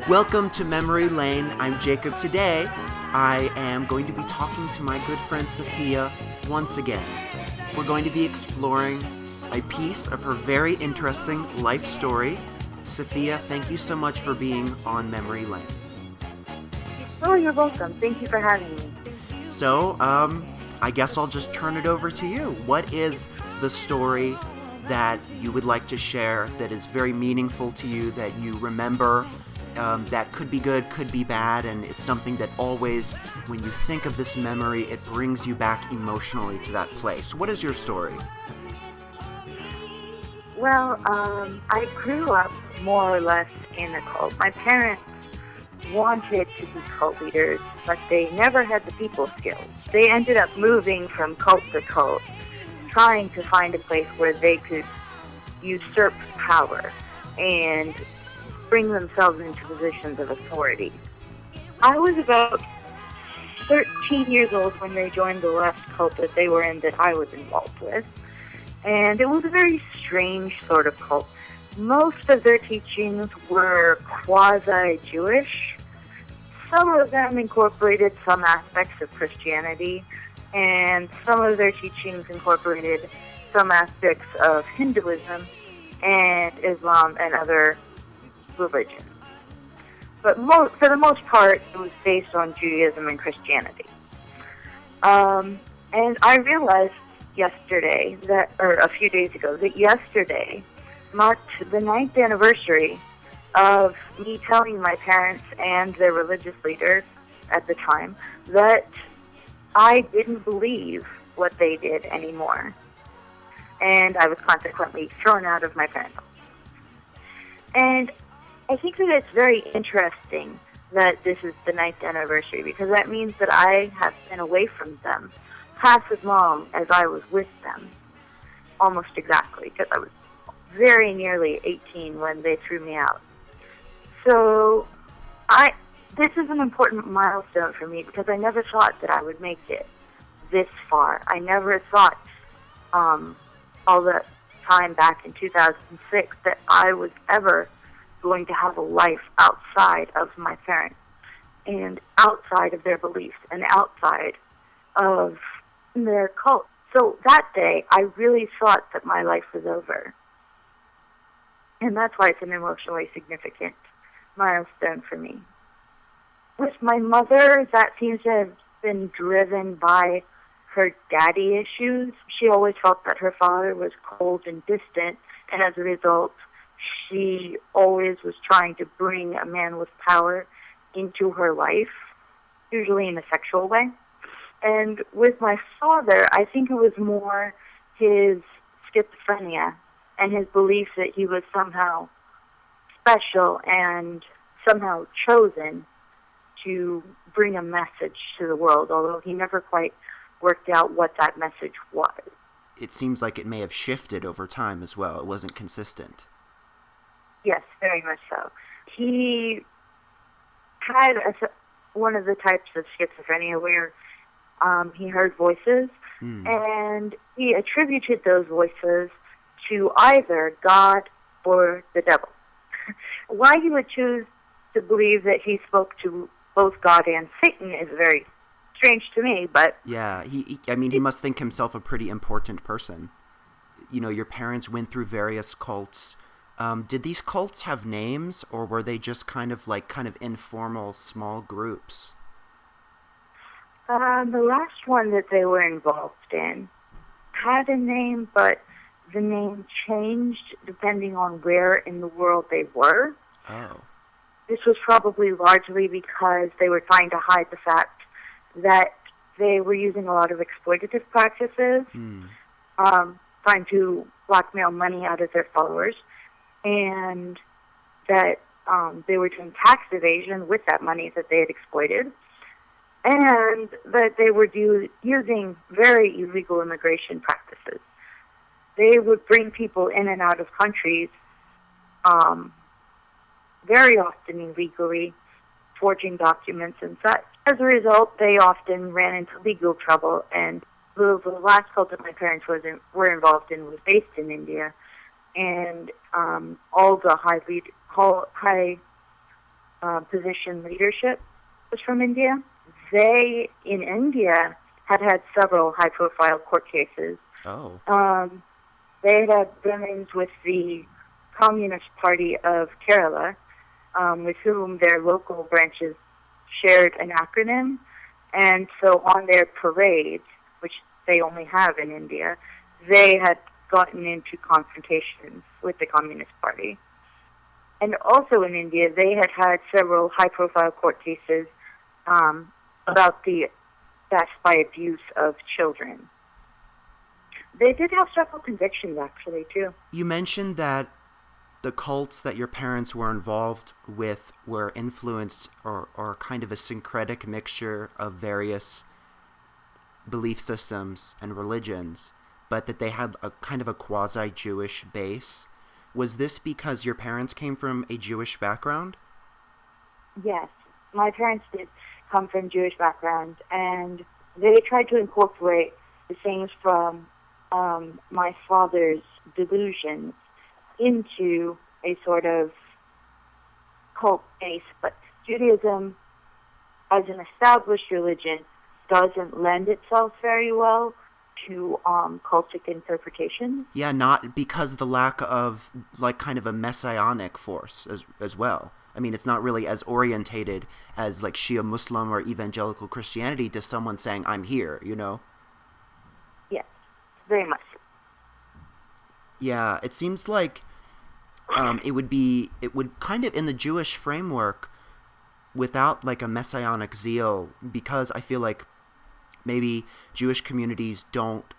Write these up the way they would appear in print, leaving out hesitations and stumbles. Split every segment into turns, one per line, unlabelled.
Welcome to Memory Lane. I'm Jacob. Today, I am going to be talking to my good friend Saffiyya once again. We're going to be exploring a piece of her very interesting life story. Saffiyya, thank you so much for being on Memory Lane.
Oh, you're welcome. Thank you for having me.
So, I guess I'll just turn it over to you. What is the story that you would like to share that is very meaningful to you, that you remember, that could be good, could be bad, and it's something that always, when you think of this memory, it brings you back emotionally to that place? What is your story?
Well, I grew up more or less in a cult. My parents wanted to be cult leaders, but they never had the people skills. They ended up moving from cult to cult, trying to find a place where they could usurp power and bring themselves into positions of authority. I was about 13 years old when they joined the last cult that they were in that I was involved with, and it was a very strange sort of cult. Most of their teachings were quasi-Jewish. Some of them incorporated some aspects of Christianity, and some of their teachings incorporated some aspects of Hinduism and Islam and other religions. But for the most part, it was based on Judaism and Christianity. And I realized yesterday or a few days ago, that yesterday marked the 9th anniversary of me telling my parents and their religious leaders at the time that I didn't believe what they did anymore. And I was consequently thrown out of my parents' home. And I think that it's very interesting that this is the 9th anniversary, because that means that I have been away from them half as long as I was with them. Almost exactly, because I was very nearly 18 when they threw me out. So this is an important milestone for me, because I never thought that I would make it this far. I never thought all the time back in 2006 that I was ever going to have a life outside of my parents and outside of their beliefs and outside of their cult. So that day, I really thought that my life was over. And that's why it's an emotionally significant milestone for me. With my mother, that seems to have been driven by her daddy issues. She always felt that her father was cold and distant, and as a result, she always was trying to bring a man with power into her life, usually in a sexual way. And with my father, I think it was more his schizophrenia and his belief that he was somehow special and somehow chosen to bring a message to the world, although he never quite worked out what that message was.
It seems like it may have shifted over time as well. It wasn't consistent.
Yes, very much so. He had one of the types of schizophrenia where he heard voices, and he attributed those voices to either God or the devil. Why he would choose to believe that he spoke to both God and Satan is very strange to me, but...
Yeah, he must think himself a pretty important person. You know, your parents went through various cults. Did these cults have names, or were they just kind of informal, small groups?
The last one that they were involved in had a name, but the name changed depending on where in the world they were.
Oh.
This was probably largely because they were trying to hide the fact that they were using a lot of exploitative practices, trying to blackmail money out of their followers, and that they were doing tax evasion with that money that they had exploited, and that they were using very illegal immigration practices. They would bring people in and out of countries very often illegally, forging documents and such. As a result, they often ran into legal trouble, and the last cult that my parents were involved in was based in India, and all the high position leadership was from India. They, in India, had several high-profile court cases.
Oh.
They had run-ins with the Communist Party of Kerala, with whom their local branches shared an acronym. And so on their parades, which they only have in India, they had gotten into confrontations with the Communist Party. And also in India, they had several high-profile court cases about the death by abuse of children. They did have several convictions, actually, too.
You mentioned that the cults that your parents were involved with were influenced or kind of a syncretic mixture of various belief systems and religions, but that they had a kind of a quasi-Jewish base. Was this because your parents came from a Jewish background?
Yes. My parents did come from Jewish background, and they tried to incorporate the things from my father's delusions into a sort of cult base. But Judaism, as an established religion, doesn't lend itself very well to cultic interpretation.
Yeah, not because the lack of like kind of a messianic force as well. I mean, it's not really as orientated as like Shia Muslim or evangelical Christianity to someone saying, I'm here, you know?
Yes, very much so.
Yeah, it seems like it would kind of in the Jewish framework without like a messianic zeal, because I feel like maybe Jewish communities don't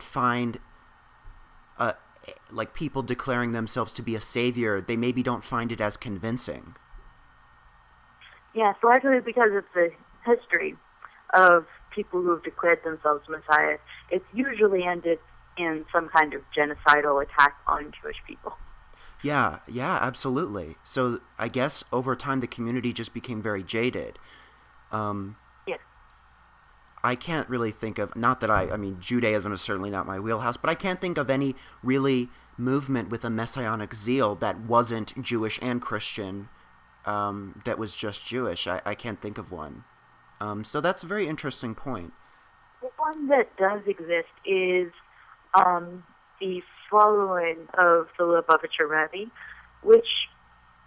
find like people declaring themselves to be a savior, they maybe don't find it as convincing.
Yes, largely because of the history of people who have declared themselves Messiah. It's usually ended in some kind of genocidal attack on Jewish people.
Yeah, absolutely. So I guess over time the community just became very jaded.
Yes.
I can't really think of, not that I mean, Judaism is certainly not my wheelhouse, but I can't think of any really movement with a messianic zeal that wasn't Jewish and Christian, that was just Jewish. I can't think of one. So that's a very interesting point.
The one that does exist is the following of the Lubavitcher Rebbe, which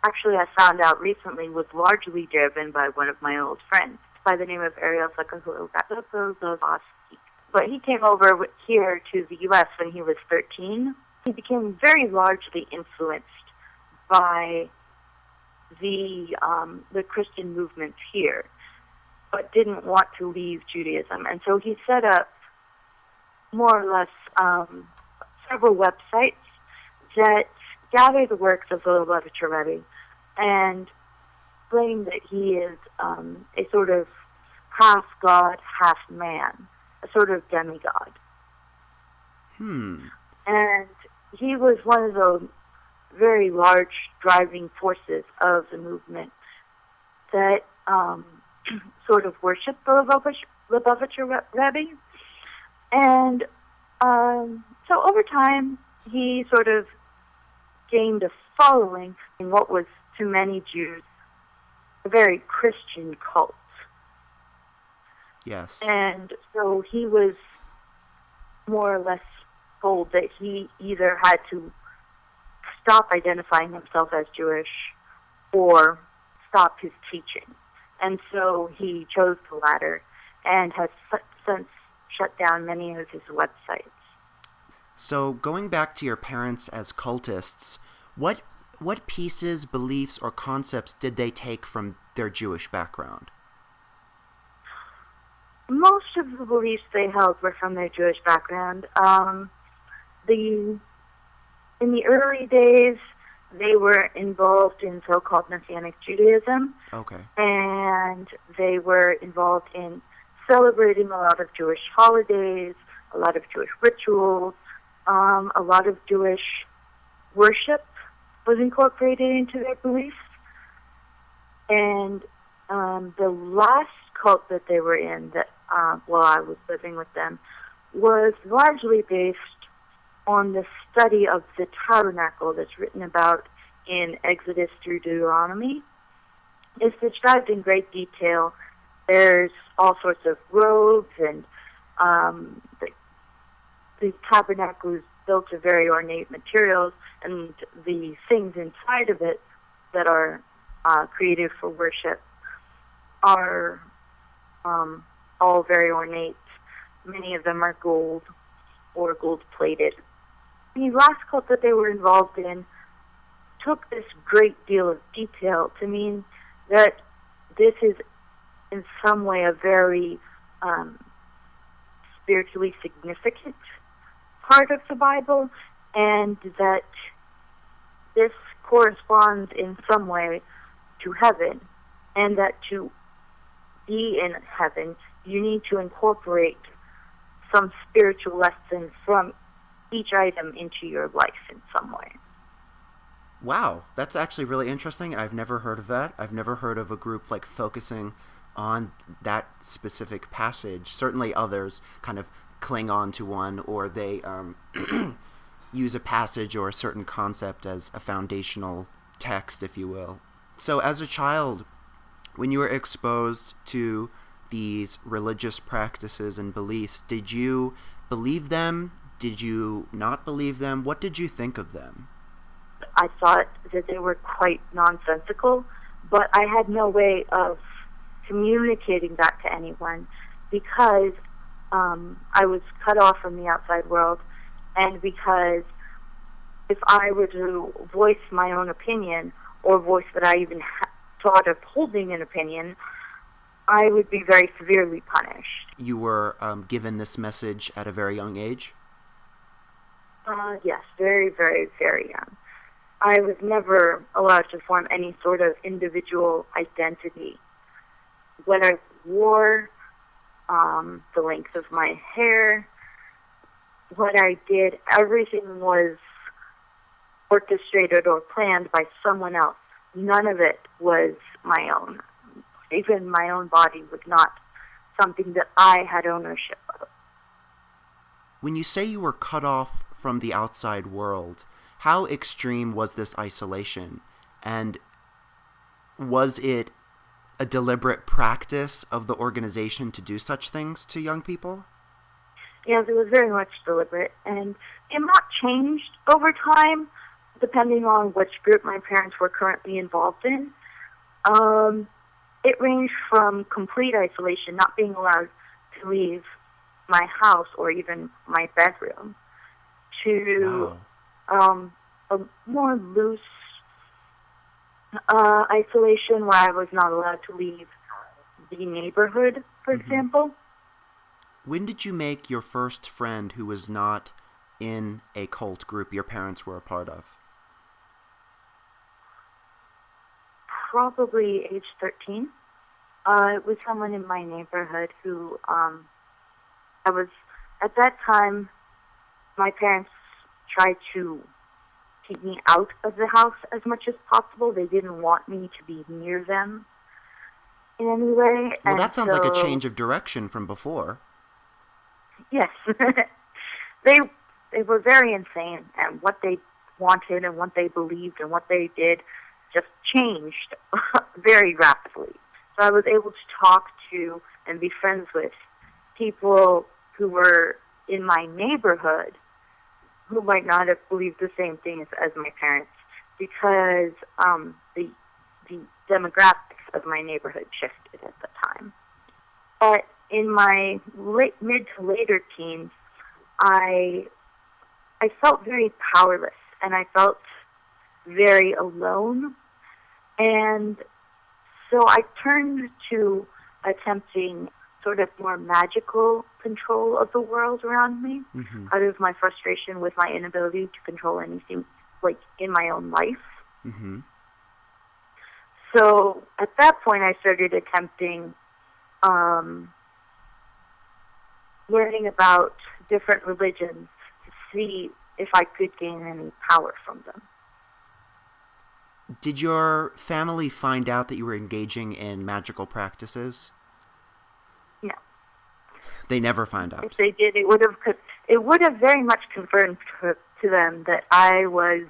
actually I found out recently was largely driven by one of my old friends by the name of Ariel Sakazlovsky. But he came over here to the U.S. when he was 13. He became very largely influenced by the Christian movements here, but didn't want to leave Judaism. And so he set up more or less several websites that gather the works of the Lubavitcher Rebbe and claim that he is a sort of half god, half man, a sort of demigod. And he was one of the very large driving forces of the movement that sort of worshipped the Lubavitcher Rebbe. And so over time, he sort of gained a following in what was, to many Jews, a very Christian cult.
Yes.
And so he was more or less told that he either had to stop identifying himself as Jewish or stop his teaching. And so he chose the latter and has since shut down many of his websites.
So going back to your parents as cultists, what pieces, beliefs, or concepts did they take from their Jewish background?
Most of the beliefs they held were from their Jewish background. In the early days, they were involved in so-called Messianic Judaism.
Okay.
And they were involved in celebrating a lot of Jewish holidays, a lot of Jewish rituals, a lot of Jewish worship was incorporated into their beliefs. And the last cult that they were in, that while I was living with them, was largely based on the study of the tabernacle that's written about in Exodus through Deuteronomy. It's described in great detail. There's all sorts of robes, and the tabernacle is built of very ornate materials, and the things inside of it that are created for worship are all very ornate. Many of them are gold or gold-plated. The last cult that they were involved in took this great deal of detail to mean that this is in some way a very spiritually significant part of the Bible, and that this corresponds in some way to heaven, and that to be in heaven, you need to incorporate some spiritual lesson from each item into your life in some way.
Wow, that's actually really interesting. I've never heard of that. I've never heard of a group like focusing on that specific passage. Certainly others kind of cling on to one, or they use a passage or a certain concept as a foundational text, if you will. So as a child, when you were exposed to these religious practices and beliefs, did you believe them? Did you not believe them? What did you think of them?
I thought that they were quite nonsensical, but I had no way of communicating that to anyone because I was cut off from the outside world, and because if I were to voice my own opinion or voice that I even thought of holding an opinion, I would be very severely punished.
You were given this message at a very young age?
Yes, very, very, very young. I was never allowed to form any sort of individual identity. What I wore, the length of my hair, what I did, everything was orchestrated or planned by someone else. None of it was my own. Even my own body was not something that I had ownership of.
When you say you were cut off from the outside world, how extreme was this isolation? And was it a deliberate practice of the organization to do such things to young people?
Yes, it was very much deliberate, and it not changed over time, depending on which group my parents were currently involved in. It ranged from complete isolation, not being allowed to leave my house or even my bedroom, to a more loose isolation where I was not allowed to leave the neighborhood, for example.
When did you make your first friend who was not in a cult group your parents were a part of?
Probably age 13. It was someone in my neighborhood who, at that time, my parents tried to keep me out of the house as much as possible. They didn't want me to be near them in any way.
Well, that sounds like a change of direction from before.
Yes. They were very insane, and what they wanted and what they believed and what they did just changed very rapidly. So I was able to talk to and be friends with people who were in my neighborhood who might not have believed the same things as my parents, because the demographics of my neighborhood shifted at the time. But in my mid to later teens, I felt very powerless, and I felt very alone. And so I turned to attempting sort of more magical control of the world around me, out of my frustration with my inability to control anything, like, in my own life. So at that point, I started attempting learning about different religions to see if I could gain any power from them.
Did your family find out that you were engaging in magical practices?
No.
They never found out?
If they did, it would have very much confirmed to them that I was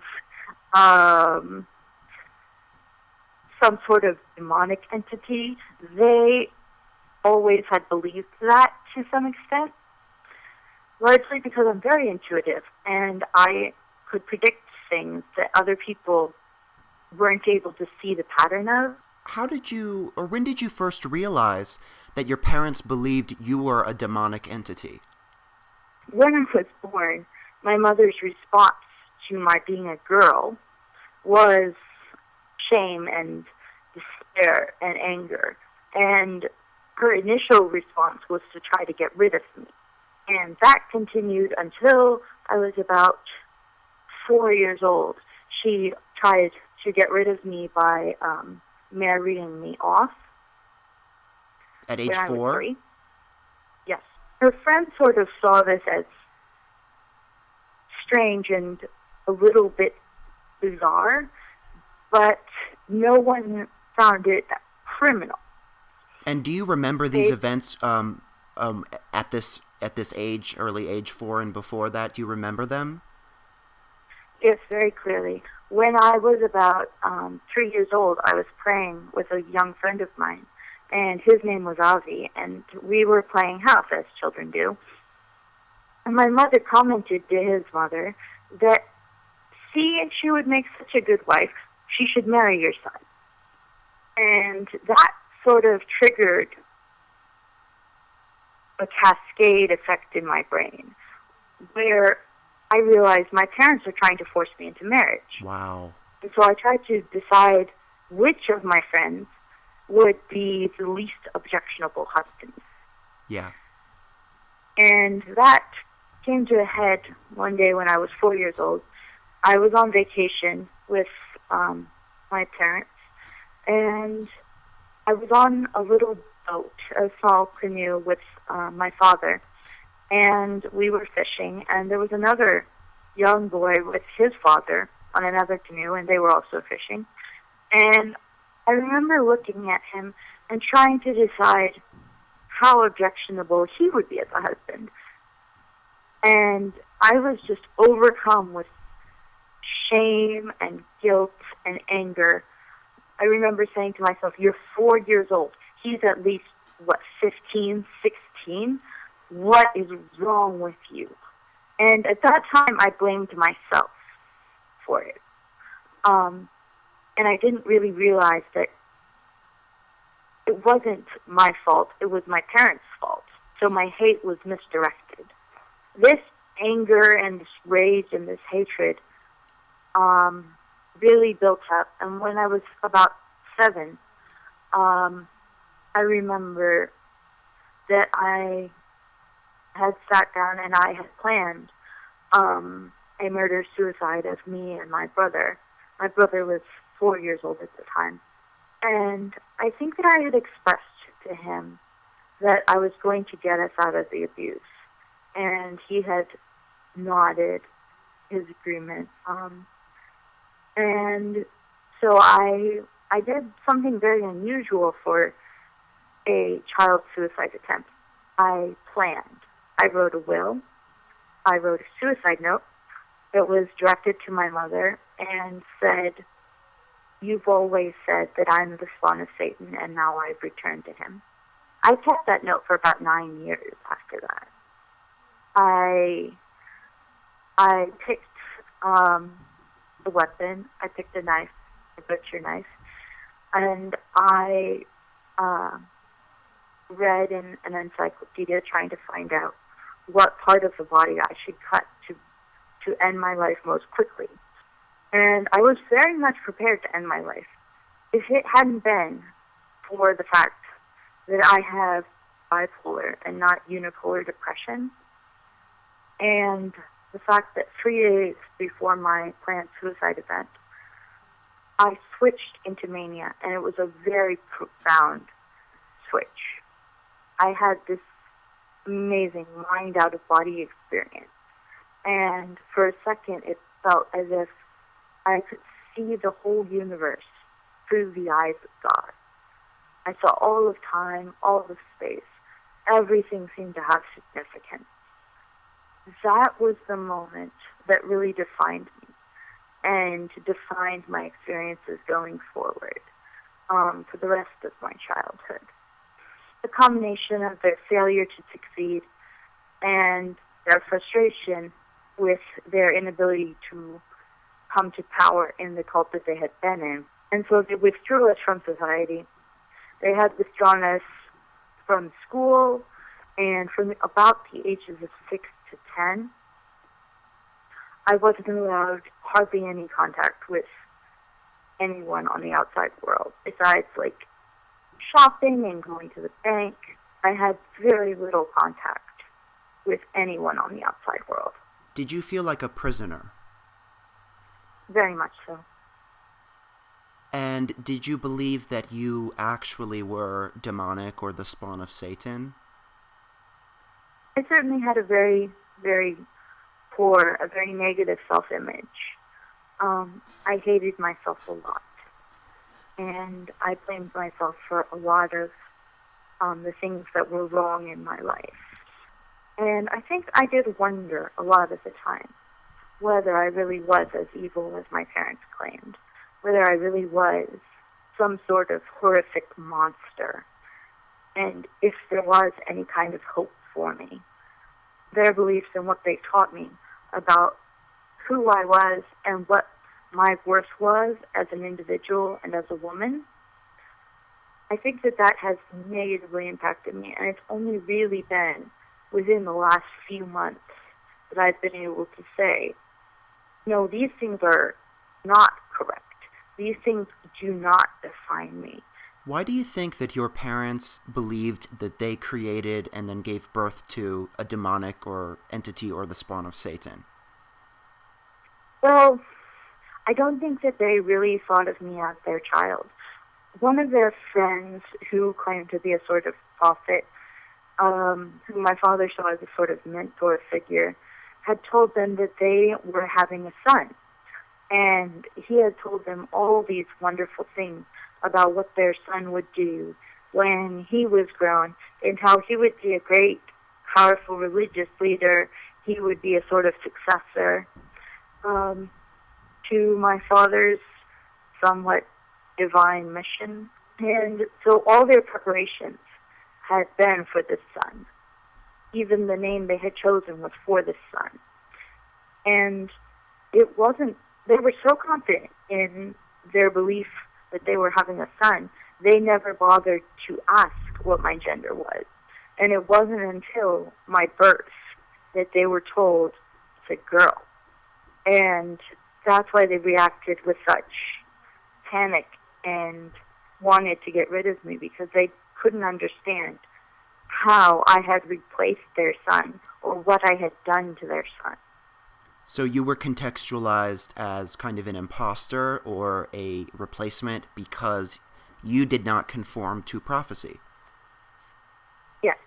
some sort of demonic entity. They always had believed that to some extent, largely because I'm very intuitive and I could predict things that other people weren't able to see the pattern of.
How did you, or when did you first realize that your parents believed you were a demonic entity?
When I was born, my mother's response to my being a girl was shame and despair and anger. And her initial response was to try to get rid of me. And that continued until I was about 4 years old. She tried to get rid of me by marrying me off.
At age
when I was
4?
3. Yes. Her friends sort of saw this as strange and a little bit bizarre, but no one found it criminal.
And do you remember these events at this age, early age 4 and before that? Do you remember them?
Yes, very clearly. When I was about 3 years old, I was praying with a young friend of mine, and his name was Avi, and we were playing house, as children do. And my mother commented to his mother that, see, she would make such a good wife, she should marry your son. And that sort of triggered a cascade effect in my brain, where I realized my parents are trying to force me into marriage.
Wow.
And so I tried to decide which of my friends would be the least objectionable husband.
Yeah.
And that came to a head one day when I was 4 years old. I was on vacation with my parents, and I was on a little boat, a small canoe with my father, and we were fishing, and there was another young boy with his father on another canoe, and they were also fishing. And I remember looking at him and trying to decide how objectionable he would be as a husband. And I was just overcome with shame and guilt and anger. I remember saying to myself, you're 4 years old. He's at least, 15, 16? What is wrong with you? And at that time, I blamed myself for it. And I didn't really realize that it wasn't my fault. It was my parents' fault. So my hate was misdirected. This anger and this rage and this hatred really built up. And when I was about 7, I remember that I had sat down and I had planned a murder-suicide of me and my brother. My brother was 4 years old at the time. And I think that I had expressed to him that I was going to get us out of the abuse. And he had nodded his agreement. And so I did something very unusual for a child suicide attempt. I planned. I wrote a will. I wrote a suicide note that was directed to my mother and said, you've always said that I'm the spawn of Satan, and now I've returned to him. I kept that note for about 9 years after that. I picked the weapon. I picked a knife, a butcher knife, and I read in an encyclopedia trying to find out what part of the body I should cut to end my life most quickly. And I was very much prepared to end my life. If it hadn't been for the fact that I have bipolar and not unipolar depression, and the fact that 3 days before my planned suicide event, I switched into mania, and it was a very profound switch. I had this amazing mind-out-of-body experience, and for a second it felt as if I could see the whole universe through the eyes of God. I saw all of time, all of space. Everything seemed to have significance. That was the moment that really defined me and defined my experiences going forward. for the rest of my childhood. The combination of their failure to succeed and their frustration with their inability to come to power in the cult that they had been in. And so they withdrew us from society. They had withdrawn us from school, and from about the ages of 6 to 10, I wasn't allowed hardly any contact with anyone on the outside world. Besides, like, shopping and going to the bank, I had very little contact with anyone on the outside world.
Did you feel like a prisoner?
Very much so.
And did you believe that you actually were demonic or the spawn of Satan?
I certainly had a very, very poor, a very negative self-image. I hated myself a lot. And I blamed myself for a lot of the things that were wrong in my life. And I think I did wonder a lot of the time whether I really was as evil as my parents claimed, whether I really was some sort of horrific monster, and if there was any kind of hope for me. Their beliefs and what they taught me about who I was and what my worth was as an individual and as a woman, I think that that has negatively impacted me, and it's only really been within the last few months that I've been able to say, no, these things are not correct. These things do not define me.
Why do you think that your parents believed that they created and then gave birth to a demonic or entity or the spawn of Satan?
Well, I don't think that they really thought of me as their child. One of their friends who claimed to be a sort of prophet, who my father saw as a sort of mentor figure, had told them that they were having a son. And he had told them all these wonderful things about what their son would do when he was grown, and how he would be a great, powerful religious leader. He would be a sort of successor to my father's somewhat divine mission. And so all their preparations had been for this son. Even the name they had chosen was for this son. And it wasn't, they were so confident in their belief that they were having a son, they never bothered to ask what my gender was. And it wasn't until my birth that they were told it's a girl. And that's why they reacted with such panic and wanted to get rid of me, because they couldn't understand how I had replaced their son or what I had done to their son.
So you were contextualized as kind of an imposter or a replacement because you did not conform to prophecy.
Yes.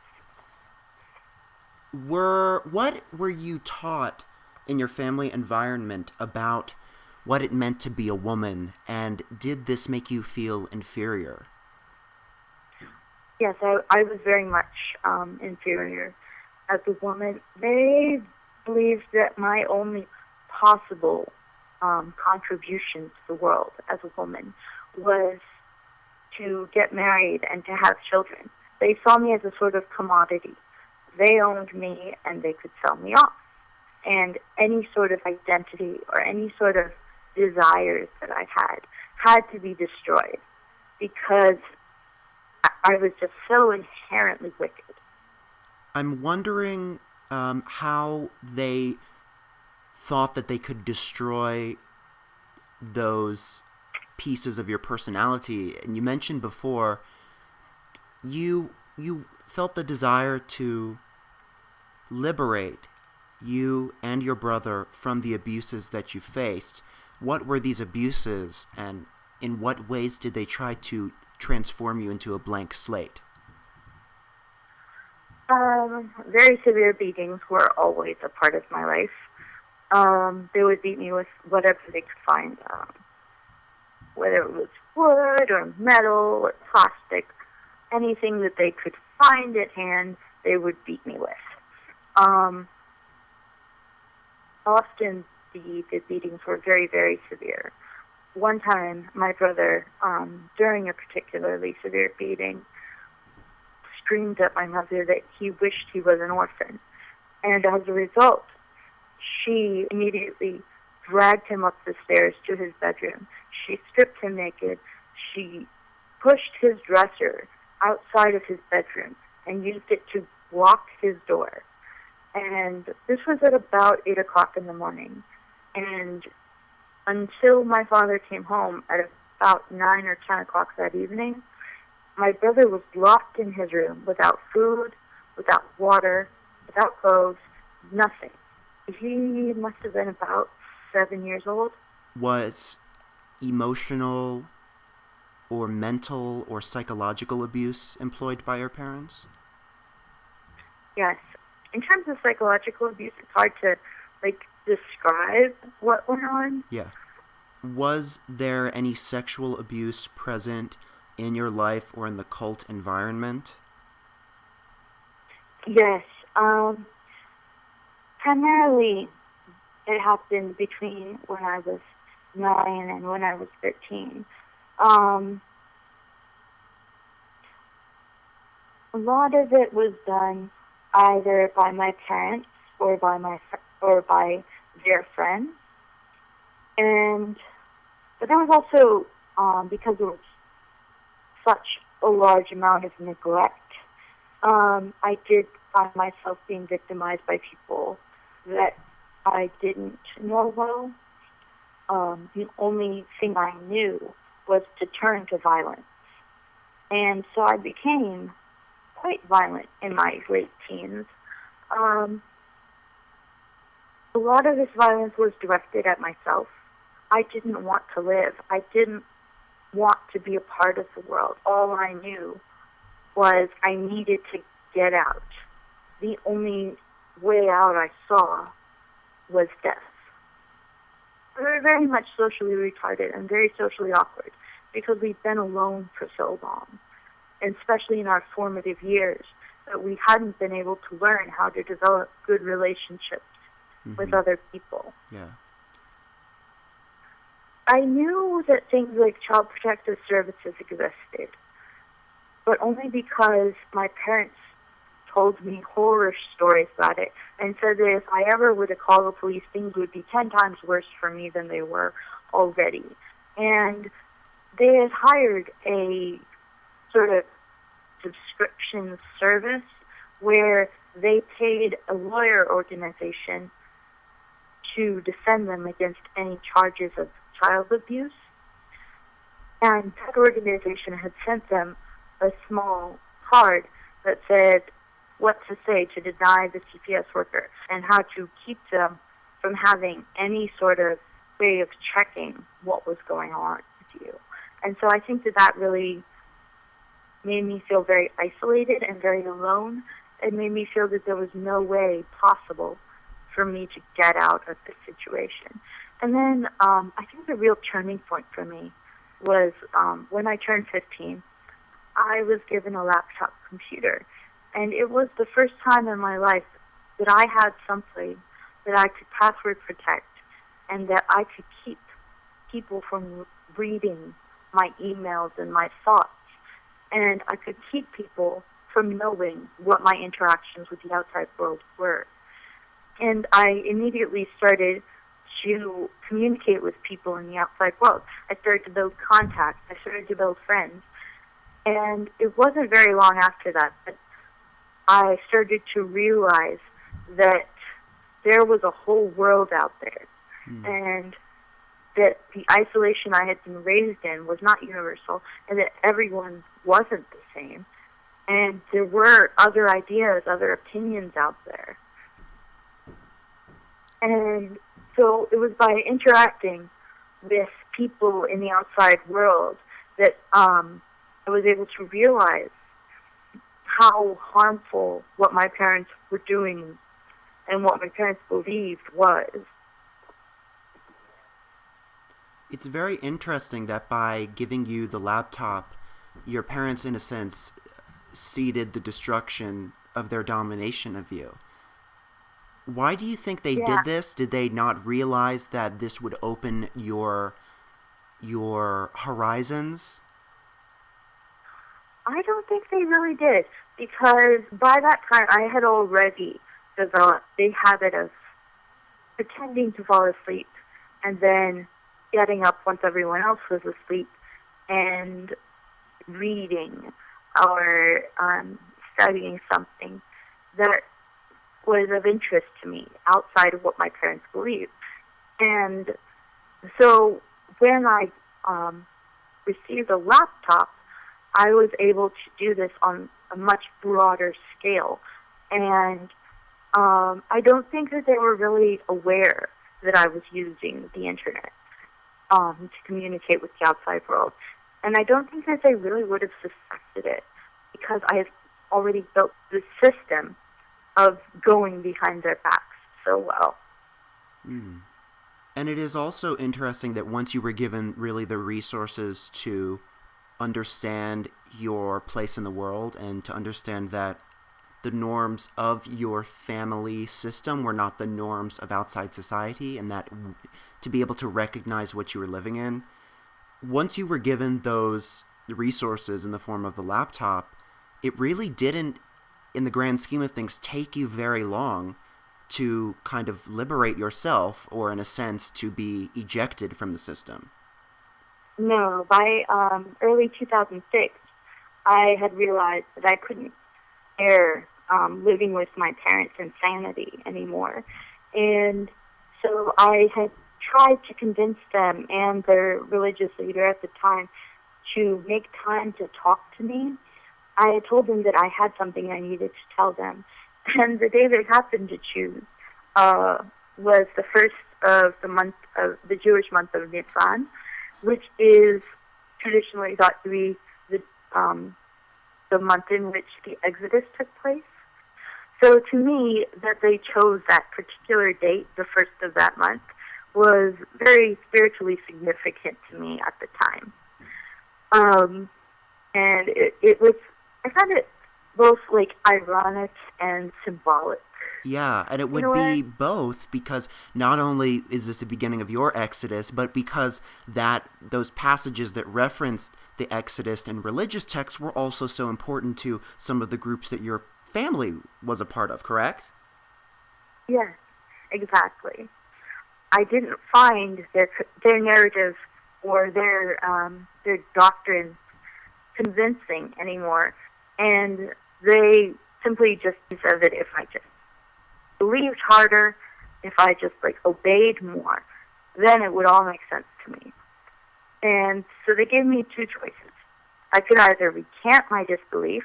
What were you taught in your family environment about what it meant to be a woman, and did this make you feel inferior?
Yes, I was very much inferior as a woman. They believed that my only possible contribution to the world as a woman was to get married and to have children. They saw me as a sort of commodity. They owned me and they could sell me off. And any sort of identity or any sort of desires that I had to be destroyed, because I was just so inherently wicked.
I'm wondering how they thought that they could destroy those pieces of your personality. And you mentioned before you felt the desire to liberate you and your brother from the abuses that you faced. What were these abuses, and in what ways did they try to transform you into a blank slate?
Very severe beatings were always a part of my life. They would beat me with whatever they could find, whether it was wood or metal or plastic, anything that they could find at hand, they would beat me with. Often the beatings were very, very severe. one time, my brother, during a particularly severe beating, screamed at my mother that he wished he was an orphan. And as a result, she immediately dragged him up the stairs to his bedroom. She stripped him naked. She pushed his dresser outside of his bedroom and used it to block his door. And this was at about 8 o'clock in the morning. And until my father came home at about 9 or 10 o'clock that evening, my brother was locked in his room without food, without water, without clothes, nothing. He must have been about 7 years old.
Was emotional or mental or psychological abuse employed by your parents?
Yes. In terms of psychological abuse, it's hard to, describe what went on.
Yeah. Was there any sexual abuse present in your life or in the cult environment?
Yes. Primarily, it happened between when I was 9 and when I was 13. A lot of it was done either by my parents or by their friends, but there was also because there was such a large amount of neglect. I did find myself being victimized by people that I didn't know well. The only thing I knew was to turn to violence. And so I became quite violent in my late teens. A lot of this violence was directed at myself. I didn't want to live. I didn't want to be a part of the world. All I knew was I needed to get out. The only way out I saw was death. We were very much socially retarded and very socially awkward because we'd been alone for so long, and especially in our formative years, that we hadn't been able to learn how to develop good relationships with other people.
Yeah.
I knew that things like child protective services existed, but only because my parents told me horror stories about it and said that if I ever were to call the police, things would be 10 times worse for me than they were already. And they had hired a sort of subscription service where they paid a lawyer organization to defend them against any charges of child abuse. And that organization had sent them a small card that said what to say to deny the CPS worker and how to keep them from having any sort of way of checking what was going on with you. And so I think that really made me feel very isolated and very alone. It made me feel that there was no way possible for me to get out of this situation. And then I think the real turning point for me was when I turned 15, I was given a laptop computer. And it was the first time in my life that I had something that I could password protect and that I could keep people from reading my emails and my thoughts. And I could keep people from knowing what my interactions with the outside world were. And I immediately started to communicate with people in the outside world. I started to build contacts. I started to build friends. And it wasn't very long after that that I started to realize that there was a whole world out there. And that the isolation I had been raised in was not universal, and that everyone wasn't the same. And there were other ideas, other opinions out there. And so it was by interacting with people in the outside world that I was able to realize how harmful what my parents were doing and what my parents believed was.
It's very interesting that by giving you the laptop, your parents, in a sense, seeded the destruction of their domination of you. Why do you think they did this? Did they not realize that this would open your your horizons?
I don't think they really did, because by that time I had already developed the habit of pretending to fall asleep and then getting up once everyone else was asleep and reading or studying something that was of interest to me outside of what my parents believed. And so when I received a laptop, I was able to do this on a much broader scale. And I don't think that they were really aware that I was using the internet to communicate with the outside world. And I don't think that they really would have suspected it, because I had already built the system of going behind their backs so well.
Mm. And it is also interesting that once you were given really the resources to understand your place in the world and to understand that the norms of your family system were not the norms of outside society, and that to be able to recognize what you were living in, once you were given those resources in the form of the laptop, it really didn't, in the grand scheme of things, take you very long to kind of liberate yourself, or in a sense, to be ejected from the system.
No, by early 2006, I had realized that I couldn't bear living with my parents' insanity anymore. And so I had tried to convince them and their religious leader at the time to make time to talk to me. I had told them that I had something I needed to tell them. And the day they happened to choose was the first of the month of the Jewish month of Nisan, which is traditionally thought to be the month in which the Exodus took place. So to me, that they chose that particular date, the first of that month, was very spiritually significant to me at the time. And it was, I found it both like ironic and symbolic.
Yeah, and it would be both, because not only is this the beginning of your Exodus, but because those passages that referenced the Exodus and religious texts were also so important to some of the groups that your family was a part of, correct?
Yes, exactly. I didn't find their narrative or their doctrine convincing anymore, and they simply just said that if I just believed harder, if I just obeyed more, then it would all make sense to me. And so they gave me two choices. I could either recant my disbelief,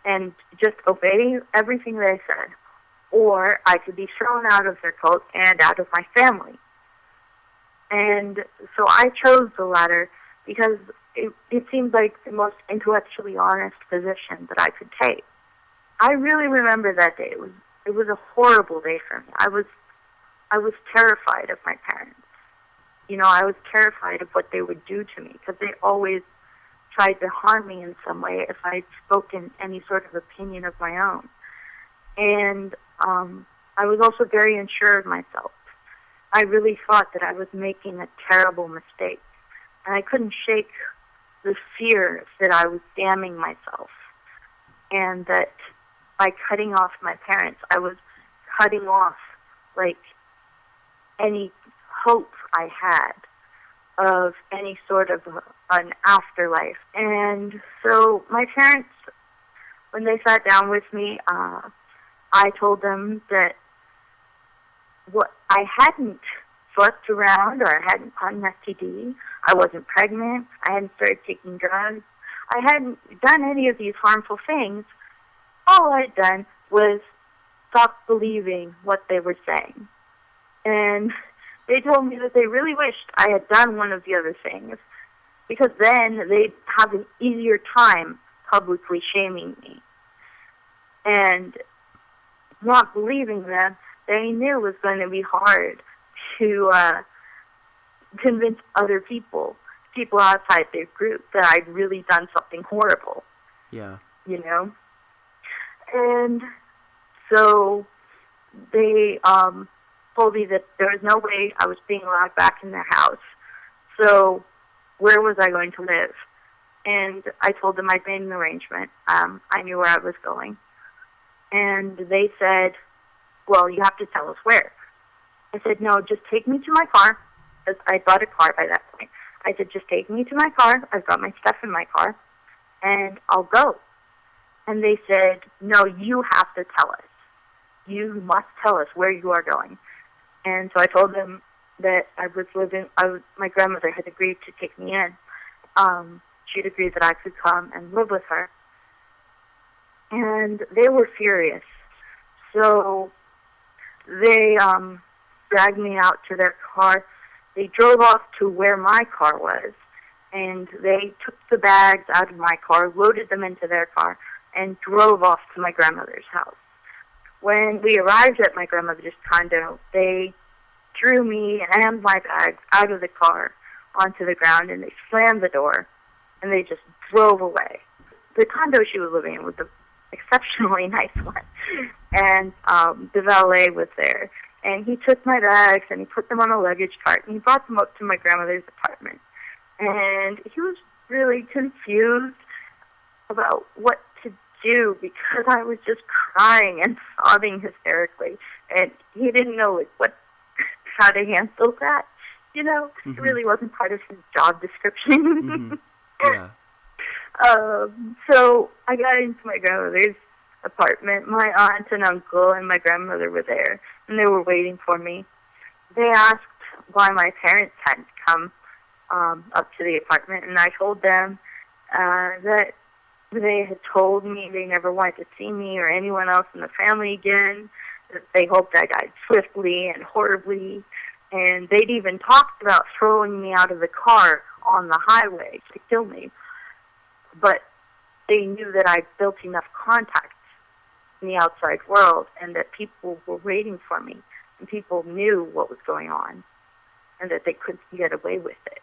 and just obey everything they said, or I could be thrown out of their cult and out of my family. And so I chose the latter because it seemed like the most intellectually honest position that I could take. I really remember that day. It was a horrible day for me. I was terrified of my parents. I was terrified of what they would do to me, because they always tried to harm me in some way if I'd spoken any sort of opinion of my own. And I was also very unsure of myself. I really thought that I was making a terrible mistake, and I couldn't shake the fear that I was damning myself, and that by cutting off my parents, I was cutting off any hope I had of any sort of an afterlife. And so my parents, when they sat down with me, I told them that I hadn't slept around, or I hadn't caught an STD, I wasn't pregnant, I hadn't started taking drugs, I hadn't done any of these harmful things. All I'd done was stop believing what they were saying. And they told me that they really wished I had done one of the other things, because then they'd have an easier time publicly shaming me. And not believing them, they knew it was going to be hard to convince other people outside their group, that I'd really done something horrible.
Yeah.
And so they told me that there was no way I was being allowed back in their house, So where was I going to live? And I told them I'd made an arrangement. I knew where I was going. And they said, well, you have to tell us where. I said, no, just take me to my car. I bought a car by that point. I said, just take me to my car. I've got my stuff in my car, and I'll go. And they said, no, you have to tell us. You must tell us where you are going. And so I told them that my grandmother had agreed to take me in. She'd agreed that I could come and live with her. And they were furious. So they dragged me out to their car. They drove off to where my car was, and they took the bags out of my car, loaded them into their car, and drove off to my grandmother's house. When we arrived at my grandmother's condo, they threw me and my bags out of the car onto the ground, and they slammed the door, and they just drove away. The condo she was living in was an exceptionally nice one, and the valet was there. And he took my bags and he put them on a luggage cart and he brought them up to my grandmother's apartment. And he was really confused about what to do because I was just crying and sobbing hysterically. And he didn't know how to handle that.
Mm-hmm.
It really wasn't part of his job description.
Mm-hmm. Yeah.
So I got into my grandmother's apartment. My aunt and uncle and my grandmother were there, and they were waiting for me. They asked why my parents hadn't come up to the apartment, and I told them that they had told me they never wanted to see me or anyone else in the family again, that they hoped I died swiftly and horribly, and they'd even talked about throwing me out of the car on the highway to kill me. But they knew that I'd built enough contacts in the outside world and that people were waiting for me and people knew what was going on and that they couldn't get away with it.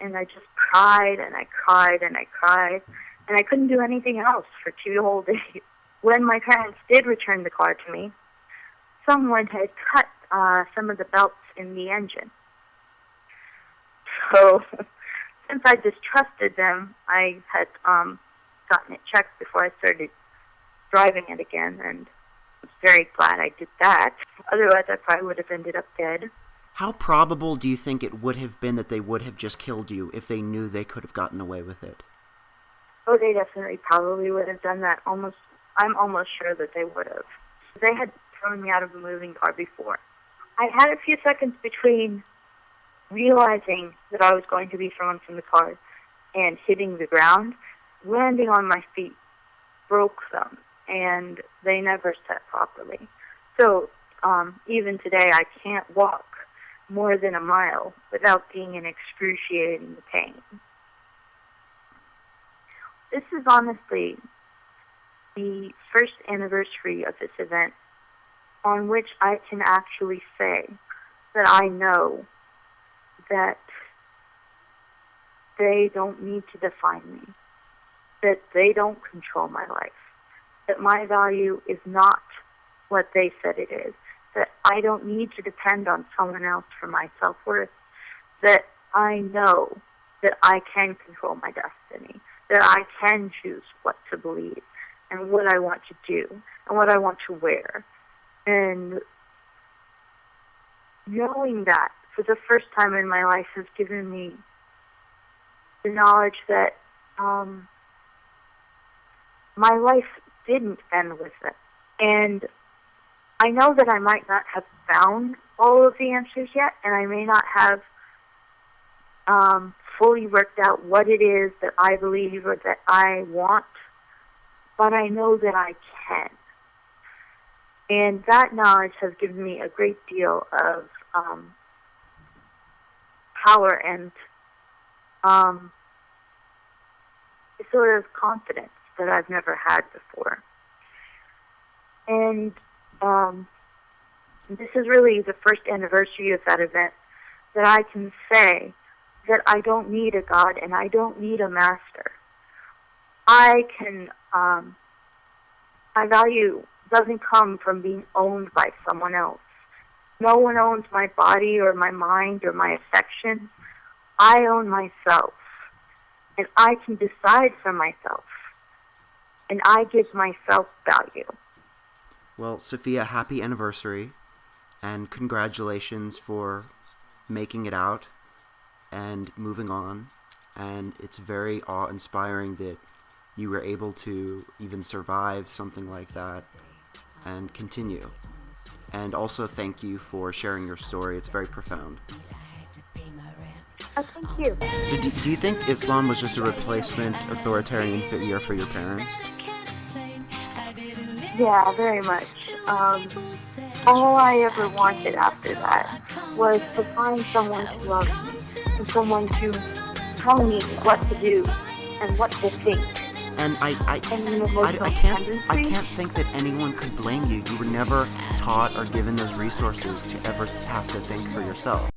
And I just cried and I cried and I cried and I couldn't do anything else for 2 whole days. When my parents did return the car to me, someone had cut some of the belts in the engine. So since I distrusted them, I had gotten it checked before I started driving it again, and I was very glad I did that. Otherwise, I probably would have ended up dead.
How probable do you think it would have been that they would have just killed you if they knew they could have gotten away with it?
Oh, they definitely probably would have done that. I'm almost sure that they would have. They had thrown me out of a moving car before. I had a few seconds between realizing that I was going to be thrown from the car and hitting the ground. Landing on my feet broke them, and they never set properly. So even today, I can't walk more than a mile without being in excruciating pain. This is honestly the first anniversary of this event on which I can actually say that I know that they don't need to define me, that they don't control my life, that my value is not what they said it is, that I don't need to depend on someone else for my self-worth, that I know that I can control my destiny, that I can choose what to believe and what I want to do and what I want to wear. And knowing that for the first time in my life has given me the knowledge that my life didn't end with it. And I know that I might not have found all of the answers yet, and I may not have fully worked out what it is that I believe or that I want, but I know that I can. And that knowledge has given me a great deal of power and sort of confidence that I've never had before. And this is really the first anniversary of that event that I can say that I don't need a God and I don't need a master. I can, my value doesn't come from being owned by someone else. No one owns my body or my mind or my affections. I own myself, and I can decide for myself, and I give myself value.
Well, Saffiyyah, happy anniversary, and congratulations for making it out and moving on. And it's very awe-inspiring that you were able to even survive something like that and continue. And also thank you for sharing your story. It's very profound.
Oh, thank you.
So do you think Islam was just a replacement authoritarian figure for your parents?
Yeah, very much. All I ever wanted after that was to find someone to love me, and someone to tell me what to do and what to think.
And I
tendency.
can't think that anyone could blame you. You were never taught or given those resources to ever have to think for yourself.